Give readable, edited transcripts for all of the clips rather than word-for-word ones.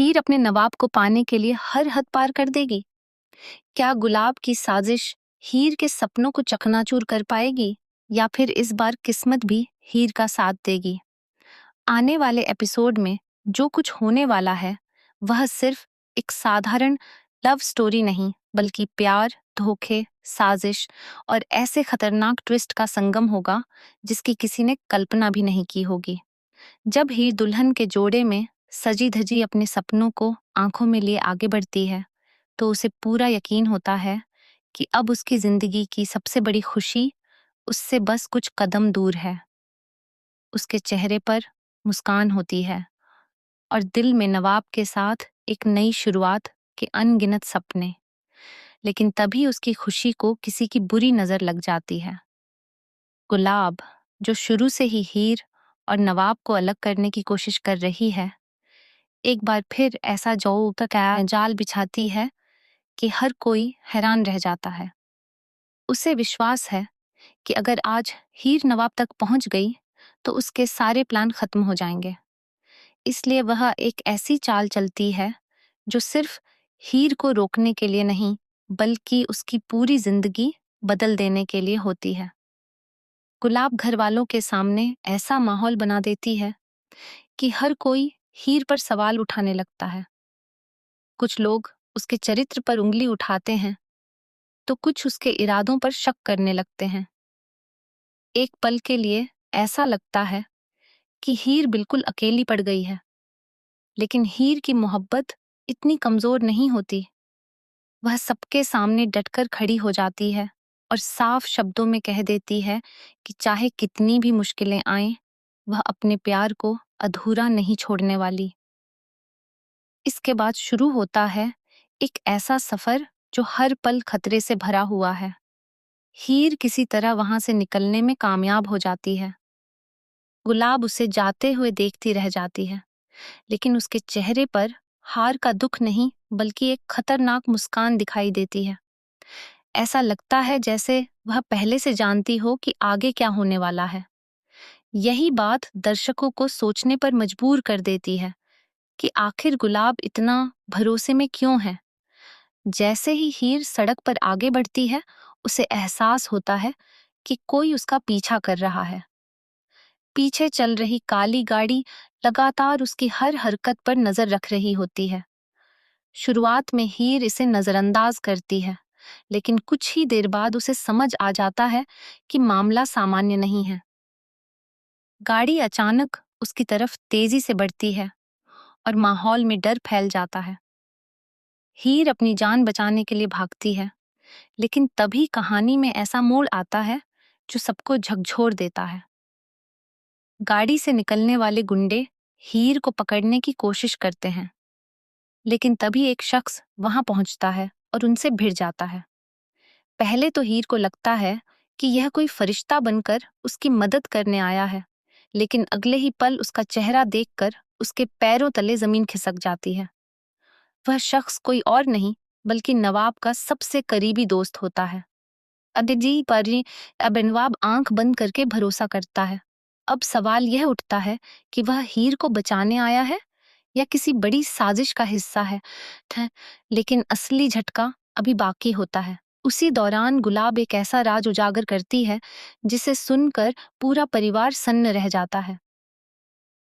हीर अपने नवाब को पाने के लिए हर हद पार कर देगी? क्या गुलाब की साजिश हीर के सपनों को चकनाचूर कर पाएगी, या फिर इस बार किस्मत भी हीर का साथ देगी? आने वाले एपिसोड में जो कुछ होने वाला है वह सिर्फ एक साधारण लव स्टोरी नहीं, बल्कि प्यार, धोखे, साजिश और ऐसे खतरनाक ट्विस्ट का संगम होगा जिसकी किसी ने कल्पना भी नहीं की होगी। जब हीर दुल्हन के जोड़े में सजी धजी अपने सपनों को आंखों में लिए आगे बढ़ती है, तो उसे पूरा यकीन होता है कि अब उसकी जिंदगी की सबसे बड़ी खुशी उससे बस कुछ कदम दूर है। उसके चेहरे पर मुस्कान होती है और दिल में नवाब के साथ एक नई शुरुआत के अनगिनत सपने। लेकिन तभी उसकी खुशी को किसी की बुरी नजर लग जाती है। गुलाब, जो शुरू से ही हीर और नवाब को अलग करने की कोशिश कर रही है, एक बार फिर ऐसा जाल बिछाती है कि हर कोई हैरान रह जाता है। उसे विश्वास है कि अगर आज हीर नवाब तक पहुंच गई तो उसके सारे प्लान खत्म हो जाएंगे। इसलिए वह एक ऐसी चाल चलती है जो सिर्फ हीर को रोकने के लिए नहीं, बल्कि उसकी पूरी जिंदगी बदल देने के लिए होती है। गुलाब घर वालों के सामने ऐसा माहौल बना देती है कि हर कोई हीर पर सवाल उठाने लगता है। कुछ लोग उसके चरित्र पर उंगली उठाते हैं, तो कुछ उसके इरादों पर शक करने लगते हैं। एक पल के लिए ऐसा लगता है कि हीर बिल्कुल अकेली पड़ गई है, लेकिन हीर की मोहब्बत इतनी कमजोर नहीं होती। वह सबके सामने डटकर खड़ी हो जाती है और साफ शब्दों में कह देती है कि चाहे कितनी भी मुश्किलें आएं, वह अपने प्यार को अधूरा नहीं छोड़ने वाली। इसके बाद शुरू होता है एक ऐसा सफर जो हर पल खतरे से भरा हुआ है। हीर किसी तरह वहां से निकलने में कामयाब हो जाती है। गुलाब उसे जाते हुए देखती रह जाती है, लेकिन उसके चेहरे पर हार का दुख नहीं, बल्कि एक खतरनाक मुस्कान दिखाई देती है। ऐसा लगता है जैसे वह पहले से जानती हो कि आगे क्या होने वाला है। यही बात दर्शकों को सोचने पर मजबूर कर देती है कि आखिर गुलाब इतना भरोसे में क्यों है। जैसे ही हीर सड़क पर आगे बढ़ती है, उसे एहसास होता है कि कोई उसका पीछा कर रहा है। पीछे चल रही काली गाड़ी लगातार उसकी हर हरकत पर नजर रख रही होती है। शुरुआत में हीर इसे नजरअंदाज करती है, लेकिन कुछ ही देर बाद उसे समझ आ जाता है कि मामला सामान्य नहीं है। गाड़ी अचानक उसकी तरफ तेजी से बढ़ती है और माहौल में डर फैल जाता है। हीर अपनी जान बचाने के लिए भागती है, लेकिन तभी कहानी में ऐसा मोड़ आता है जो सबको झकझोर देता है। गाड़ी से निकलने वाले गुंडे हीर को पकड़ने की कोशिश करते हैं, लेकिन तभी एक शख्स वहां पहुंचता है और उनसे भिड़ जाता है। पहले तो हीर को लगता है कि यह कोई फरिश्ता बनकर उसकी मदद करने आया है, लेकिन अगले ही पल उसका चेहरा देखकर उसके पैरों तले जमीन खिसक जाती है। वह शख्स कोई और नहीं, बल्कि नवाब का सबसे करीबी दोस्त होता है। अदिजी परी अब नवाब आंख बंद करके भरोसा करता है। अब सवाल यह उठता है कि वह हीर को बचाने आया है या किसी बड़ी साजिश का हिस्सा है। लेकिन असली झटका अभी बाकी होता है। उसी दौरान गुलाब एक ऐसा राज उजागर करती है जिसे सुनकर पूरा परिवार सन्न रह जाता है।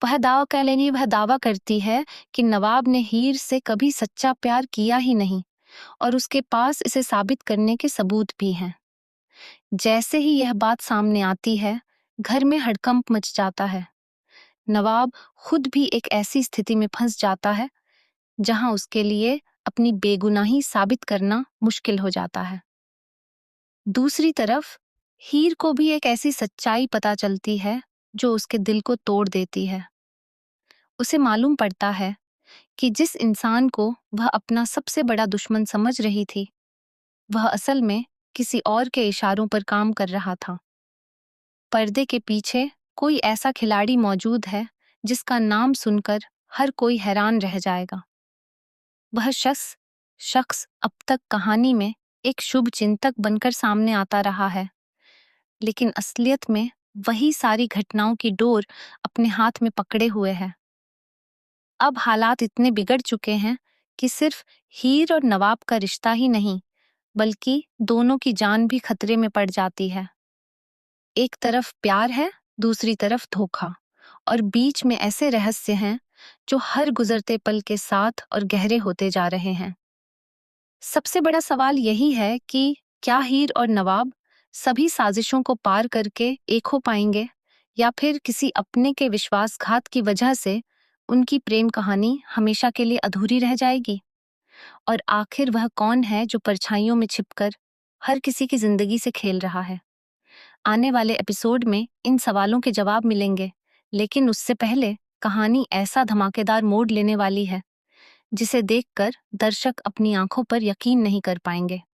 वह दावा करती है कि नवाब ने हीर से कभी सच्चा प्यार किया ही नहीं, और उसके पास इसे साबित करने के सबूत भी हैं। जैसे ही यह बात सामने आती है, घर में हड़कंप मच जाता है। नवाब खुद भी एक ऐसी स्थिति में फंस जाता है जहां उसके लिए अपनी बेगुनाही साबित करना मुश्किल हो जाता है। दूसरी तरफ हीर को भी एक ऐसी सच्चाई पता चलती है जो उसके दिल को तोड़ देती है। उसे मालूम पड़ता है कि जिस इंसान को वह अपना सबसे बड़ा दुश्मन समझ रही थी, वह असल में किसी और के इशारों पर काम कर रहा था। पर्दे के पीछे कोई ऐसा खिलाड़ी मौजूद है जिसका नाम सुनकर हर कोई हैरान रह जाएगा। वह शख्स अब तक कहानी में एक शुभ चिंतक बनकर सामने आता रहा है, लेकिन असलियत में वही सारी घटनाओं की डोर अपने हाथ में पकड़े हुए है। अब हालात इतने बिगड़ चुके हैं कि सिर्फ हीर और नवाब का रिश्ता ही नहीं, बल्कि दोनों की जान भी खतरे में पड़ जाती है। एक तरफ प्यार है, दूसरी तरफ धोखा, और बीच में ऐसे रहस्य हैं जो हर गुजरते पल के साथ और गहरे होते जा रहे हैं। सबसे बड़ा सवाल यही है कि क्या हीर और नवाब सभी साजिशों को पार करके एक हो पाएंगे, या फिर किसी अपने के विश्वासघात की वजह से उनकी प्रेम कहानी हमेशा के लिए अधूरी रह जाएगी। और आखिर वह कौन है जो परछाइयों में छिपकर हर किसी की जिंदगी से खेल रहा है? आने वाले एपिसोड में इन सवालों के जवाब मिलेंगे, लेकिन उससे पहले कहानी ऐसा धमाकेदार मोड़ लेने वाली है जिसे देखकर दर्शक अपनी आंखों पर यकीन नहीं कर पाएंगे।